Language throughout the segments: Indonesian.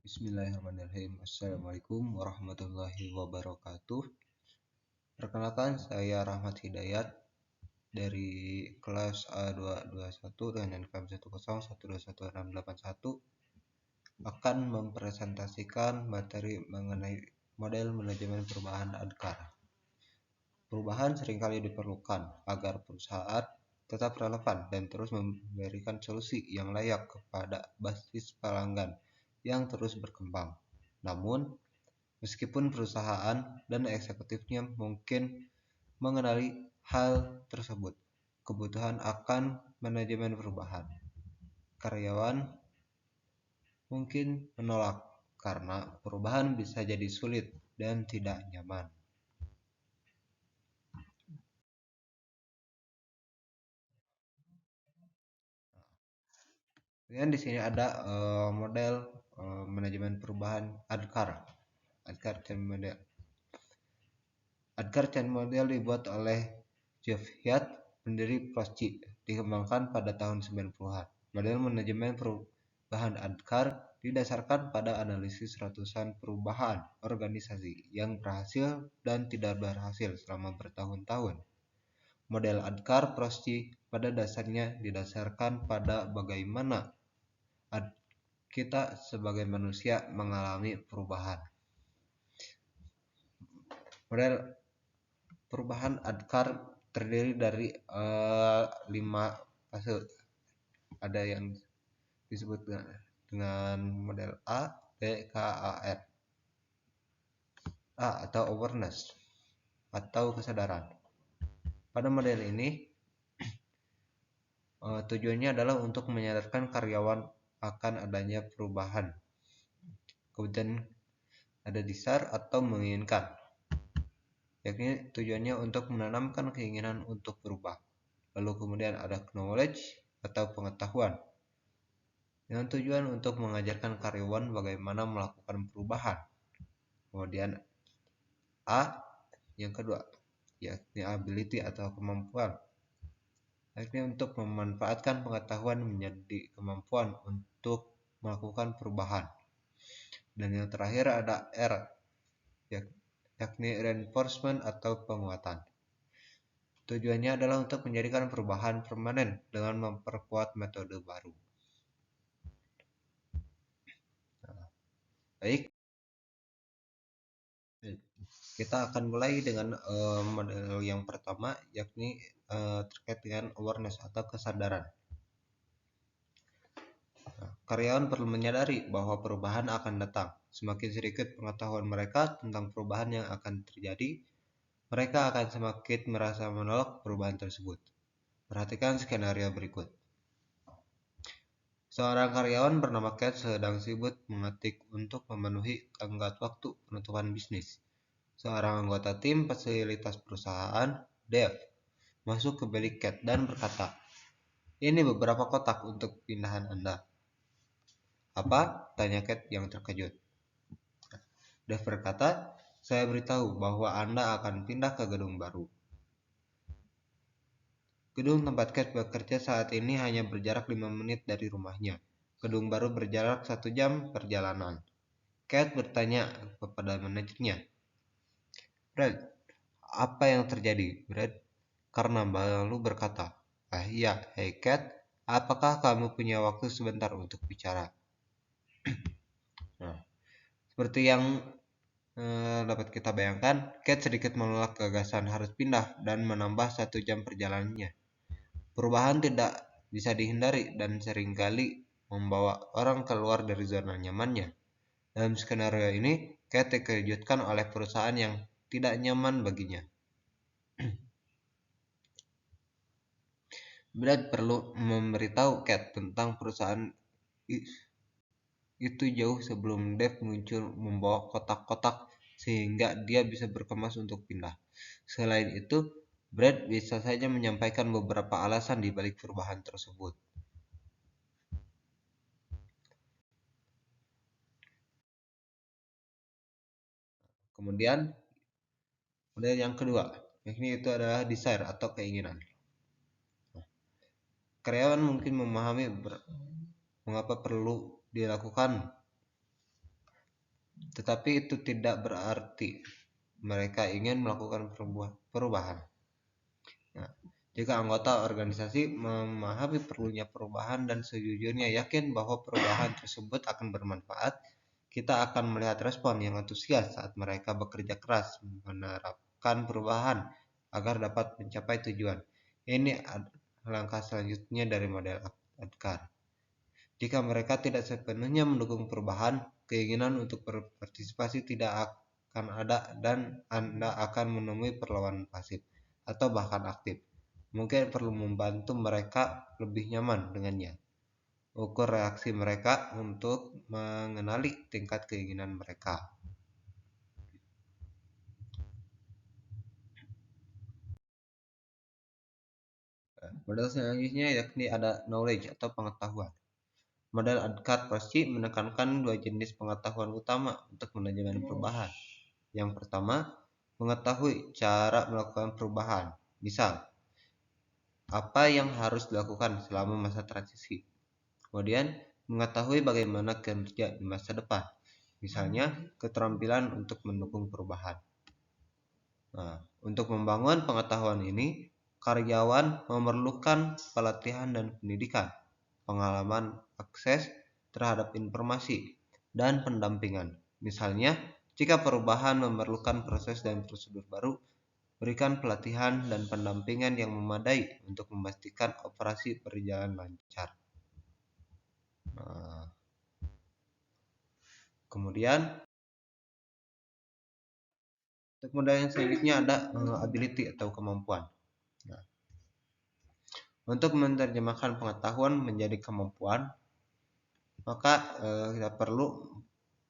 Bismillahirrahmanirrahim. Assalamualaikum warahmatullahi wabarakatuh. Perkenalkan, saya Rahmat Hidayat dari kelas A221 dengan NKM 101211681 akan mempresentasikan materi mengenai model manajemen perubahan ADKAR. Perubahan seringkali diperlukan agar perusahaan tetap relevan dan terus memberikan solusi yang layak kepada basis pelanggan yang terus berkembang. Namun, meskipun perusahaan dan eksekutifnya mungkin mengenali hal tersebut, kebutuhan akan manajemen perubahan, karyawan mungkin menolak karena perubahan bisa jadi sulit dan tidak nyaman. Kemudian di sini ada model manajemen perubahan ADKAR. ADKAR Change Model. ADKAR Change Model dibuat oleh Jeff Hiat, pendiri Prosci, dikembangkan pada tahun 90-an. Model manajemen perubahan ADKAR didasarkan pada analisis ratusan perubahan organisasi yang berhasil dan tidak berhasil selama bertahun-tahun. Model ADKAR Prosci pada dasarnya didasarkan pada bagaimana kita sebagai manusia mengalami perubahan. Model perubahan ADKAR terdiri dari 5 fase. Ada yang disebut dengan model A, B, K, A, R. A atau awareness atau kesadaran. Pada model ini tujuannya adalah untuk menyadarkan karyawan akan adanya perubahan. Kemudian ada desire atau menginginkan, yakni tujuannya untuk menanamkan keinginan untuk berubah. Lalu kemudian ada knowledge atau pengetahuan, dengan tujuan untuk mengajarkan karyawan bagaimana melakukan perubahan. Kemudian A yang kedua, yakni ability atau kemampuan, yakni untuk memanfaatkan pengetahuan menjadi kemampuan untuk melakukan perubahan. Dan yang terakhir ada R, yakni reinforcement atau penguatan. Tujuannya adalah untuk menjadikan perubahan permanen dengan memperkuat metode baru. Baik, kita akan mulai dengan model yang pertama, yakni terkait dengan awareness atau kesadaran. Karyawan perlu menyadari bahwa perubahan akan datang. Semakin sedikit pengetahuan mereka tentang perubahan yang akan terjadi, mereka akan semakin merasa menolak perubahan tersebut. Perhatikan skenario berikut. Seorang karyawan bernama Kat sedang sibuk mengetik untuk memenuhi tenggat waktu penutupan bisnis. Seorang anggota tim fasilitas perusahaan, Dave, masuk ke bilik Kat dan berkata, "Ini beberapa kotak untuk pindahan Anda." "Apa?" tanya Kat yang terkejut. Dave berkata, "Saya beritahu bahwa Anda akan pindah ke gedung baru." Gedung tempat Kat bekerja saat ini hanya berjarak 5 menit dari rumahnya. Gedung baru berjarak 1 jam perjalanan. Kat bertanya kepada manajernya, "Brad, apa yang terjadi, Brad?" Karena lalu berkata, "Iya, hey Kat, apakah kamu punya waktu sebentar untuk bicara?" Nah, seperti yang dapat kita bayangkan, Kat sedikit menolak gagasan harus pindah dan menambah 1 jam perjalanannya. Perubahan tidak bisa dihindari dan seringkali membawa orang keluar dari zona nyamannya. Dalam skenario ini, Kat dikejutkan oleh perusahaan yang tidak nyaman baginya. Brad perlu memberitahu Kat tentang perusahaan itu jauh sebelum Dave muncul membawa kotak-kotak sehingga dia bisa berkemas untuk pindah. Selain itu, Brad bisa saja menyampaikan beberapa alasan di balik perubahan tersebut. Kemudian, model yang kedua, yakni itu adalah desire atau keinginan. Karyawan mungkin memahami mengapa perlu dilakukan tetapi itu tidak berarti mereka ingin melakukan perubahan. Nah, jika anggota organisasi memahami perlunya perubahan dan sejujurnya yakin bahwa perubahan tersebut akan bermanfaat, kita akan melihat respon yang antusias saat mereka bekerja keras menerapkan perubahan agar dapat mencapai tujuan. Ini langkah selanjutnya dari model Adkar. Jika mereka tidak sepenuhnya mendukung perubahan, keinginan untuk berpartisipasi tidak akan ada dan Anda akan menemui perlawanan pasif atau bahkan aktif. Mungkin perlu membantu mereka lebih nyaman dengannya. Ukur reaksi mereka untuk mengenali tingkat keinginan mereka. Model selanjutnya yakni ada knowledge atau pengetahuan. Model Adkar pasti menekankan dua jenis pengetahuan utama untuk manajemen perubahan. Yang pertama, mengetahui cara melakukan perubahan. Misal, apa yang harus dilakukan selama masa transisi. Kemudian, mengetahui bagaimana kerja di masa depan. Misalnya, keterampilan untuk mendukung perubahan. Nah, untuk membangun pengetahuan ini, karyawan memerlukan pelatihan dan pendidikan, pengalaman akses terhadap informasi, dan pendampingan. Misalnya, jika perubahan memerlukan proses dan prosedur baru, berikan pelatihan dan pendampingan yang memadai untuk memastikan operasi berjalan lancar. Nah, kemudian, untuk modal yang selanjutnya ada ability atau kemampuan. Nah, untuk menerjemahkan pengetahuan menjadi kemampuan, maka kita perlu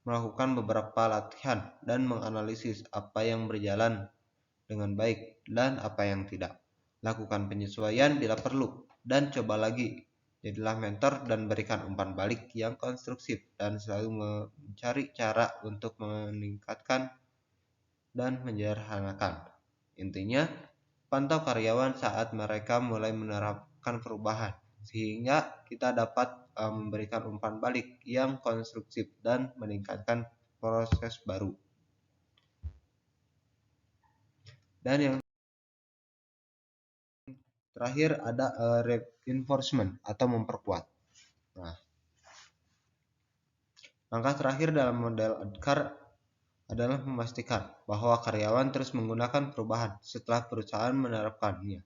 melakukan beberapa latihan dan menganalisis apa yang berjalan dengan baik dan apa yang tidak. Lakukan penyesuaian bila perlu dan coba lagi. Jadilah mentor dan berikan umpan balik yang konstruktif dan selalu mencari cara untuk meningkatkan dan menyederhanakan. Intinya, pantau karyawan saat mereka mulai menerapkan perubahan sehingga kita dapat memberikan umpan balik yang konstruktif dan meningkatkan proses baru. Dan yang terakhir ada reinforcement atau memperkuat. Nah, langkah terakhir dalam model Adkar adalah memastikan bahwa karyawan terus menggunakan perubahan setelah perusahaan menerapkannya.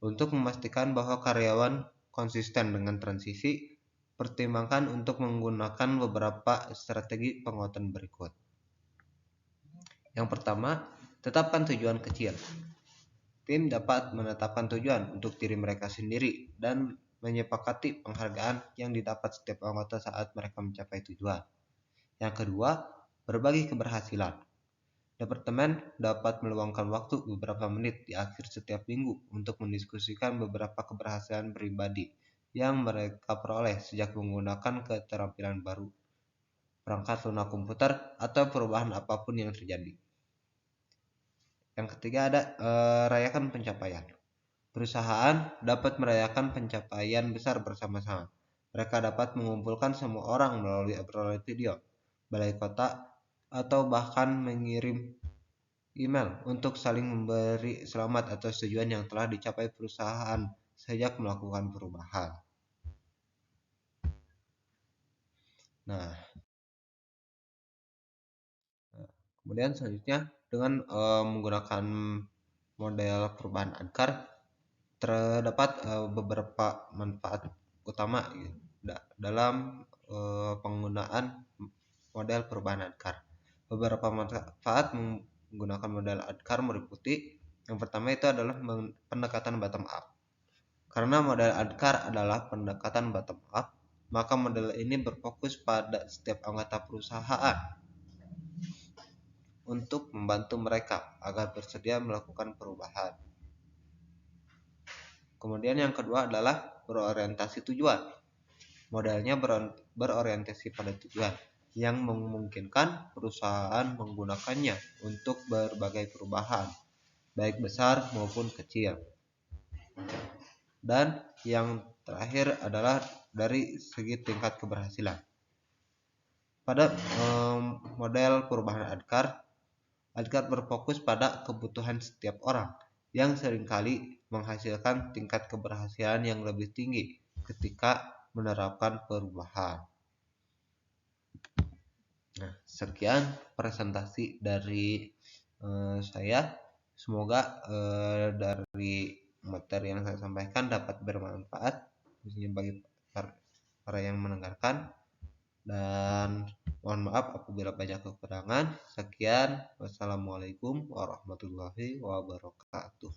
Untuk memastikan bahwa karyawan konsisten dengan transisi, pertimbangkan untuk menggunakan beberapa strategi penguatan berikut. Yang pertama, tetapkan tujuan kecil. Tim dapat menetapkan tujuan untuk diri mereka sendiri dan menyepakati penghargaan yang didapat setiap anggota saat mereka mencapai tujuan. Yang kedua, berbagi keberhasilan. Departemen dapat meluangkan waktu beberapa menit di akhir setiap minggu untuk mendiskusikan beberapa keberhasilan pribadi yang mereka peroleh sejak menggunakan keterampilan baru, perangkat lunak komputer, atau perubahan apapun yang terjadi. Yang ketiga ada rayakan pencapaian. Perusahaan dapat merayakan pencapaian besar bersama-sama. Mereka dapat mengumpulkan semua orang melalui obrolan video, balai kota, atau bahkan mengirim email untuk saling memberi selamat atas tujuan yang telah dicapai perusahaan sejak melakukan perubahan. Nah, kemudian selanjutnya dengan menggunakan model perubahan Adkar terdapat beberapa manfaat utama dalam penggunaan model perubahan Adkar. Beberapa manfaat menggunakan model Adkar meliputi yang pertama itu adalah pendekatan bottom up. Karena model Adkar adalah pendekatan bottom up, maka model ini berfokus pada setiap anggota perusahaan untuk membantu mereka agar bersedia melakukan perubahan. Kemudian yang kedua adalah berorientasi tujuan. Modelnya berorientasi pada tujuan yang memungkinkan perusahaan menggunakannya untuk berbagai perubahan, baik besar maupun kecil. Dan yang terakhir adalah dari segi tingkat keberhasilan. pada model perubahan Adkar. Adkar berfokus pada kebutuhan setiap orang yang seringkali menghasilkan tingkat keberhasilan yang lebih tinggi ketika menerapkan perubahan. Nah, sekian presentasi dari saya. Semoga dari materi yang saya sampaikan dapat bermanfaat khususnya bagi para yang mendengarkan, dan mohon maaf apabila banyak kekurangan. Sekian, wassalamualaikum warahmatullahi wabarakatuh.